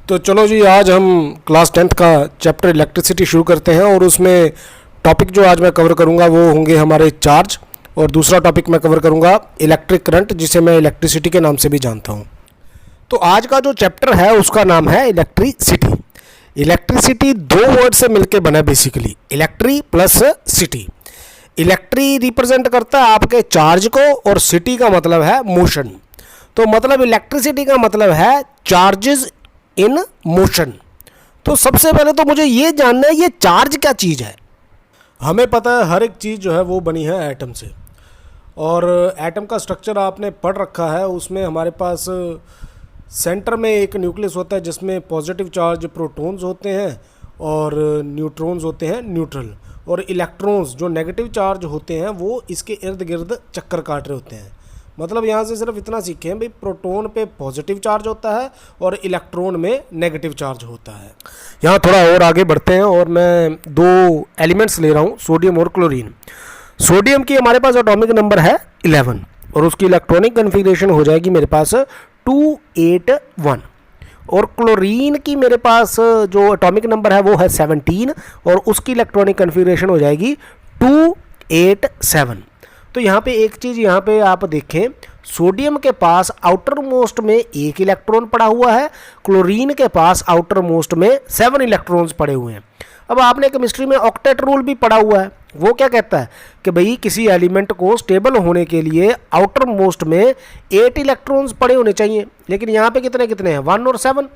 तो चलो जी, आज हम क्लास 10th का चैप्टर इलेक्ट्रिसिटी शुरू करते हैं। और उसमें टॉपिक जो आज मैं कवर करूंगा वो होंगे हमारे चार्ज, और दूसरा टॉपिक मैं कवर करूंगा इलेक्ट्रिक करंट, जिसे मैं इलेक्ट्रिसिटी के नाम से भी जानता हूं। तो आज का जो चैप्टर है उसका नाम है इलेक्ट्रिसिटी। इलेक्ट्रिसिटी दो वर्ड से मिलकर बना है बेसिकली, इलेक्ट्री प्लस सिटी। इलेक्ट्री रिप्रेजेंट करता है आपके चार्ज को और सिटी का मतलब है मोशन। तो मतलब इलेक्ट्रिसिटी का मतलब है चार्जेस इन मोशन। तो सबसे पहले तो मुझे ये जानना है ये चार्ज क्या चीज़ है। हमें पता है हर एक चीज़ जो है वो बनी है एटम से, और एटम का स्ट्रक्चर आपने पढ़ रखा है। उसमें हमारे पास सेंटर में एक न्यूक्लियस होता है जिसमें पॉजिटिव चार्ज प्रोटॉन्स होते हैं और न्यूट्रॉन्स होते हैं न्यूट्रल, और इलेक्ट्रॉन्स जो नेगेटिव चार्ज होते हैं वो इसके इर्द गिर्द चक्कर काट रहे होते हैं। मतलब यहाँ से सिर्फ इतना सीखें भाई, प्रोटॉन पे पॉजिटिव चार्ज होता है और इलेक्ट्रॉन में नेगेटिव चार्ज होता है। यहाँ थोड़ा और आगे बढ़ते हैं और मैं दो एलिमेंट्स ले रहा हूँ, सोडियम और क्लोरीन। सोडियम की हमारे पास एटॉमिक नंबर है 11 और उसकी इलेक्ट्रॉनिक कन्फिग्रेशन हो जाएगी मेरे पास 281। और क्लोरीन की मेरे पास जो एटॉमिक नंबर है वो है 17 और उसकी इलेक्ट्रॉनिक कन्फिग्रेशन हो जाएगी 287। तो यहाँ पे एक चीज़ यहाँ पे आप देखें, सोडियम के पास आउटर मोस्ट में एक इलेक्ट्रॉन पड़ा हुआ है, क्लोरीन के पास आउटर मोस्ट में 7 इलेक्ट्रॉन्स पड़े हुए हैं। अब आपने केमिस्ट्री में ऑक्टेट रूल भी पढ़ा हुआ है, वो क्या कहता है कि भाई किसी एलिमेंट को स्टेबल होने के लिए आउटर मोस्ट में 8 इलेक्ट्रॉन्स पड़े होने चाहिए, लेकिन यहाँ पे कितने कितने हैं, 1 और 7।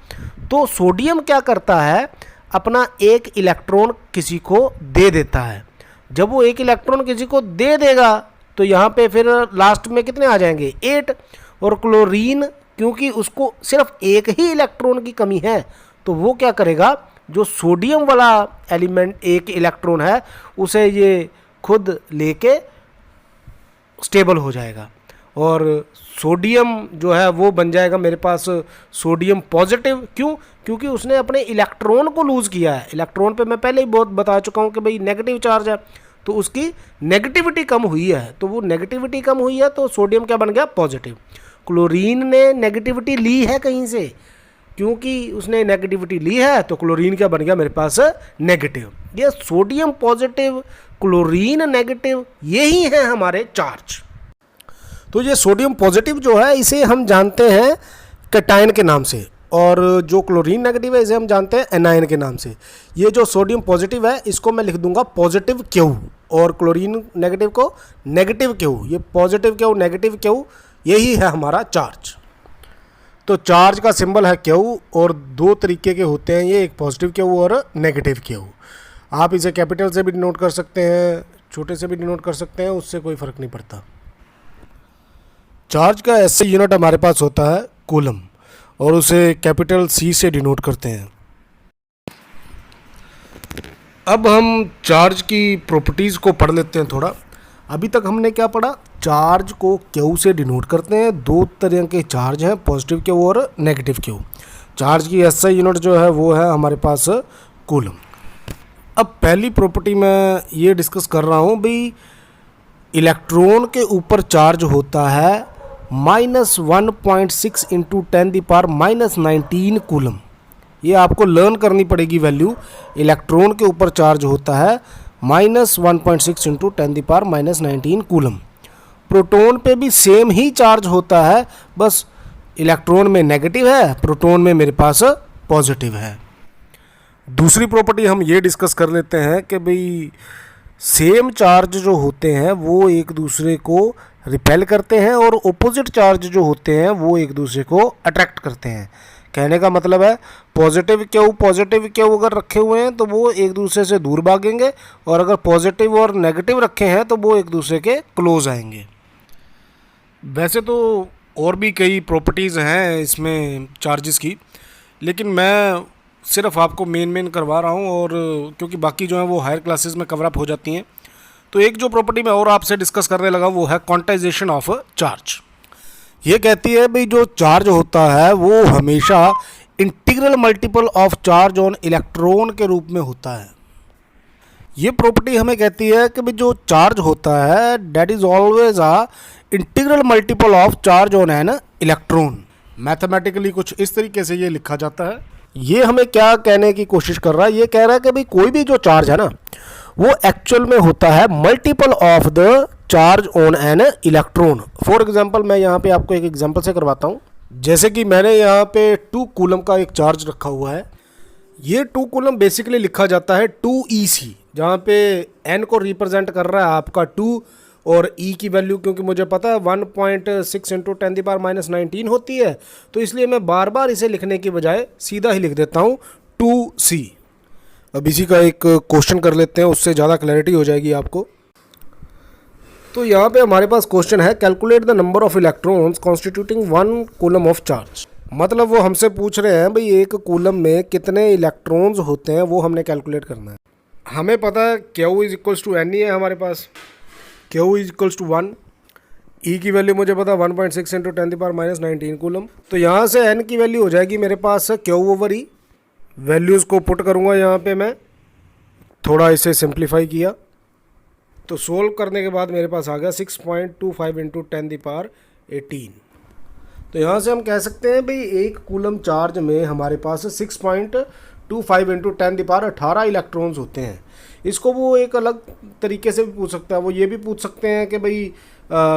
तो सोडियम क्या करता है, अपना एक इलेक्ट्रॉन किसी को दे देता है। जब वो एक इलेक्ट्रॉन किसी को दे देगा तो यहाँ पे फिर लास्ट में कितने आ जाएंगे, 8। और क्लोरीन क्योंकि उसको सिर्फ एक ही इलेक्ट्रॉन की कमी है, तो वो क्या करेगा, जो सोडियम वाला एलिमेंट एक इलेक्ट्रॉन है उसे ये खुद लेके स्टेबल हो जाएगा, और सोडियम जो है वो बन जाएगा मेरे पास सोडियम पॉजिटिव। क्यों? क्योंकि उसने अपने इलेक्ट्रॉन को लूज़ किया है। इलेक्ट्रॉन पे मैं पहले ही बहुत बता चुका हूँ कि भाई नेगेटिव चार्ज है, तो उसकी नेगेटिविटी कम हुई है। तो वो नेगेटिविटी कम हुई है तो सोडियम क्या बन गया, पॉजिटिव। क्लोरीन ने नेगेटिविटी ली है कहीं से, क्योंकि उसने नेगेटिविटी ली है तो क्लोरीन क्या बन गया मेरे पास, नेगेटिव। ये सोडियम पॉजिटिव क्लोरीन नेगेटिव, यही है हमारे चार्ज। तो ये सोडियम पॉजिटिव जो है इसे हम जानते हैं कैटायन के नाम से, और जो क्लोरीन नेगेटिव है इसे हम जानते हैं एनायन के नाम से। ये जो सोडियम पॉजिटिव है इसको मैं लिख दूंगा पॉजिटिव क्यू, और क्लोरीन नेगेटिव को नेगेटिव क्यू। ये पॉजिटिव क्यू नेगेटिव क्यू, यही है हमारा चार्ज। तो चार्ज का सिंबल है क्यू, और दो तरीके के होते हैं ये, एक पॉजिटिव क्यू और नेगेटिव क्यू। आप इसे कैपिटल से भी डिनोट कर सकते हैं, छोटे से भी डिनोट कर सकते हैं, उससे कोई फ़र्क नहीं पड़ता। चार्ज का एसआई यूनिट हमारे पास होता है कूलम, और उसे कैपिटल सी से डिनोट करते हैं। अब हम चार्ज की प्रॉपर्टीज़ को पढ़ लेते हैं थोड़ा। अभी तक हमने क्या पढ़ा, चार्ज को क्यू से डिनोट करते हैं। दो तरह के चार्ज हैं, पॉजिटिव क्यू और नेगेटिव क्यू। चार्ज की एसआई यूनिट जो है वो है हमारे पास कूलम। अब पहली प्रॉपर्टी मैं ये डिस्कस कर रहा हूँ भाई, इलेक्ट्रॉन के ऊपर चार्ज होता है -1.6 इंटू 10⁻⁻19 कूलम। ये आपको लर्न करनी पड़ेगी वैल्यू। इलेक्ट्रॉन के ऊपर चार्ज होता है -1.6 इंटू 10⁻⁻19 कूलम। प्रोटॉन पे भी सेम ही चार्ज होता है, बस इलेक्ट्रॉन में नेगेटिव है, प्रोटॉन में मेरे पास पॉजिटिव है। दूसरी प्रॉपर्टी हम ये डिस्कस कर लेते हैं कि भाई सेम चार्ज जो होते हैं वो एक दूसरे को रिपेल करते हैं, और ऑपोजिट चार्ज जो होते हैं वो एक दूसरे को अट्रैक्ट करते हैं। कहने का मतलब है पॉजिटिव क्यू अगर रखे हुए हैं तो वो एक दूसरे से दूर भागेंगे, और अगर पॉजिटिव और नेगेटिव रखे हैं तो वो एक दूसरे के क्लोज आएंगे। वैसे तो और भी कई प्रॉपर्टीज़ हैं इसमें चार्जेस की, लेकिन मैं सिर्फ आपको मेन करवा रहा हूँ, और क्योंकि बाकी जो है वो हायर क्लासेस में कवर अप हो जाती हैं। तो एक जो प्रॉपर्टी मैं और आपसे डिस्कस करने लगा वो है क्वांटाइजेशन ऑफ चार्ज। ये कहती है भाई जो चार्ज होता है वो हमेशा integral multiple of charge on electron के रूप में होता है। ये प्रॉपर्टी हमें कहती है कि भाई जो चार्ज होता है that is always a integral multiple of charge on an electron. Mathematically कुछ इस तरीके से ये लिखा जाता है ये हमें क्या कहने की कोशिश कर रहा है, ये कह रहा है कि भाई कोई भी जो चार्ज है ना वो एक्चुअल में होता है multiple of the charge on an electron. For example मैं यहाँ पे आपको एक एग्जांपल से करवाता हूँ। जैसे कि मैंने यहाँ पे 2 कूलम का एक चार्ज रखा हुआ है। ये 2 कूलम बेसिकली लिखा जाता है 2EC, जहाँ पे n को रिप्रेजेंट कर रहा है आपका 2 और e की वैल्यू क्योंकि मुझे पता है 1.6 इंटू 10⁻⁹ होती है, तो इसलिए मैं बार बार इसे लिखने की बजाय सीधा ही लिख देता हूँ 2C। अब इसी का एक क्वेश्चन कर लेते हैं, उससे ज़्यादा क्लैरिटी हो जाएगी आपको। तो यहाँ पे हमारे पास क्वेश्चन है calculate the number of electrons constituting 1 coulomb of charge. मतलब वो हमसे पूछ रहे हैं भाई एक कूलम में कितने इलेक्ट्रॉन्स होते हैं, वो हमने कैलकुलेट करना है। हमें पता है Q is equals to N ही है हमारे पास, Q is equals to 1, E की वैल्यू मुझे पता 1.6 इंटू 10⁻⁹ कूलम। तो यहाँ से N की वैल्यू हो जाएगी मेरे पास Q/E। वैल्यूज़ को पुट करूँगा यहाँ पे मैं, थोड़ा इसे सिंप्लीफाई किया तो सोल्व करने के बाद मेरे पास आ गया 6.25 इंटू 10⁻18। तो यहाँ से हम कह सकते हैं भाई एक कूलम चार्ज में हमारे पास 6.25 इंटू 10⁻18 इलेक्ट्रॉन्स होते हैं। इसको वो एक अलग तरीके से भी पूछ सकता है, वो ये भी पूछ सकते हैं कि भाई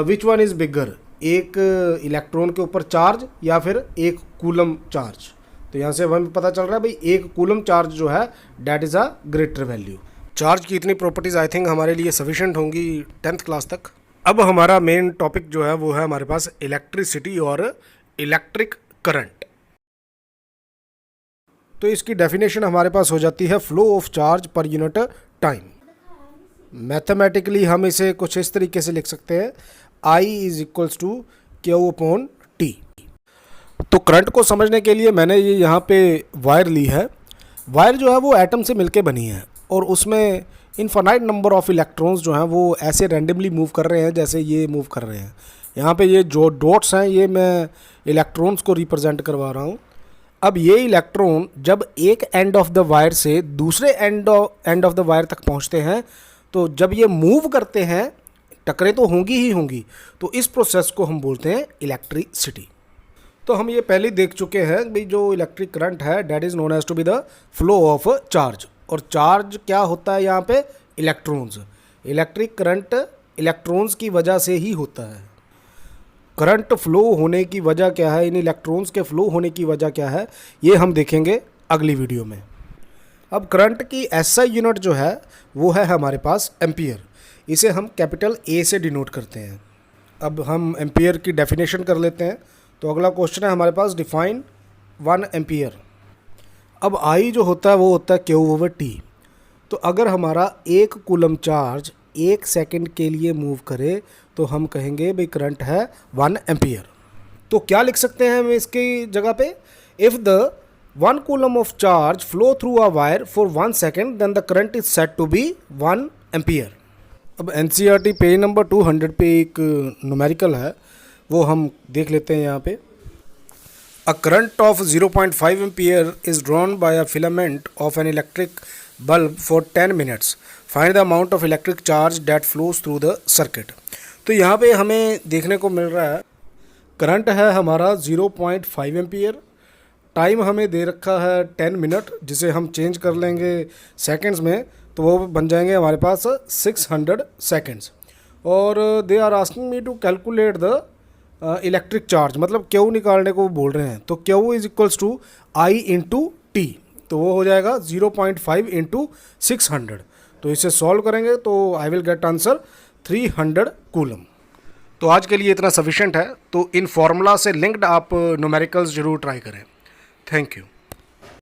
विच वन इज़ बिगर, एक इलेक्ट्रॉन के ऊपर चार्ज या फिर एक कूलम चार्ज। तो यहाँ से हमें पता चल रहा है भाई एक कूलम चार्ज जो है that is a greater value. Charge की इतनी प्रॉपर्टीज़ आई थिंक हमारे लिए सफिशेंट होंगी 10th क्लास तक। अब हमारा मेन टॉपिक जो है वो है हमारे पास इलेक्ट्रिसिटी और इलेक्ट्रिक करंट। तो इसकी डेफिनेशन हमारे पास हो जाती है flow of charge per unit time. Mathematically हम इसे कुछ इस तरीके से लिख सकते हैं I is equals to Q/T। तो करंट को समझने के लिए मैंने ये यहाँ पे वायर ली है। वायर जो है वो एटम से मिलके बनी है और उसमें इनफाइनाइट नंबर ऑफ इलेक्ट्रॉन्स जो हैं वो ऐसे रैंडमली मूव कर रहे हैं जैसे ये मूव कर रहे हैं। यहाँ पे ये जो डॉट्स हैं ये मैं इलेक्ट्रॉन्स को रिप्रेजेंट करवा रहा हूँ। अब ये इलेक्ट्रॉन जब एक एंड ऑफ द वायर से दूसरे एंड ऑफ द वायर तक पहुँचते हैं, तो जब ये मूव करते हैं टकरें तो होंगी ही होंगी, तो इस प्रोसेस को हम बोलते हैं इलेक्ट्रिसिटी। तो हम ये पहले देख चुके हैं भाई जो इलेक्ट्रिक करंट है that is known as to be the flow of charge. और चार्ज क्या होता है यहाँ पे, इलेक्ट्रॉन्स। इलेक्ट्रिक करंट इलेक्ट्रॉन्स की वजह से ही होता है। करंट फ्लो होने की वजह क्या है, इन इलेक्ट्रॉन्स के फ्लो होने की वजह क्या है, ये हम देखेंगे अगली वीडियो में। अब करंट की SI यूनिट जो है वो है हमारे पास एम्पियर। इसे हम कैपिटल A से डिनोट करते हैं। अब हम एम्पियर की डेफिनेशन कर लेते हैं। तो अगला क्वेश्चन है हमारे पास डिफाइन 1 एम्पियर। अब I जो होता है वो होता है Q/T। तो अगर हमारा एक कूलम चार्ज 1 सेकंड के लिए मूव करे तो हम कहेंगे भाई करंट है 1 एम्पियर। तो क्या लिख सकते हैं हम इसकी जगह पे, if the 1 coulomb of charge flow through a wire for 1 second then the current is said to be 1 ampere. अब NCERT पेज नंबर 200 पे एक न्यूमेरिकल है, वो हम देख लेते हैं यहाँ पे। A current of 0.5 ampere is drawn by a filament of an electric bulb for 10 minutes. Find the amount of electric charge that flows through the circuit. तो यहाँ पे हमें देखने को मिल रहा है करंट है हमारा 0.5 एम्पियर, टाइम हमें दे रखा है 10 मिनट, जिसे हम चेंज कर लेंगे सेकंड्स में तो वो बन जाएंगे हमारे पास 600 सेकंड्स। और they are asking me to calculate the electric charge, मतलब Q निकालने को बोल रहे हैं। तो Q इज इक्वल्स टू I इंटू T, तो वो हो जाएगा 0.5 इंटू 600। तो इसे सॉल्व करेंगे तो I will get answer 300 coulomb. तो आज के लिए इतना सफिशिएंट है। तो इन फॉर्मूला से लिंक्ड आप न्यूमेरिकल्स जरूर ट्राई करें। Thank you.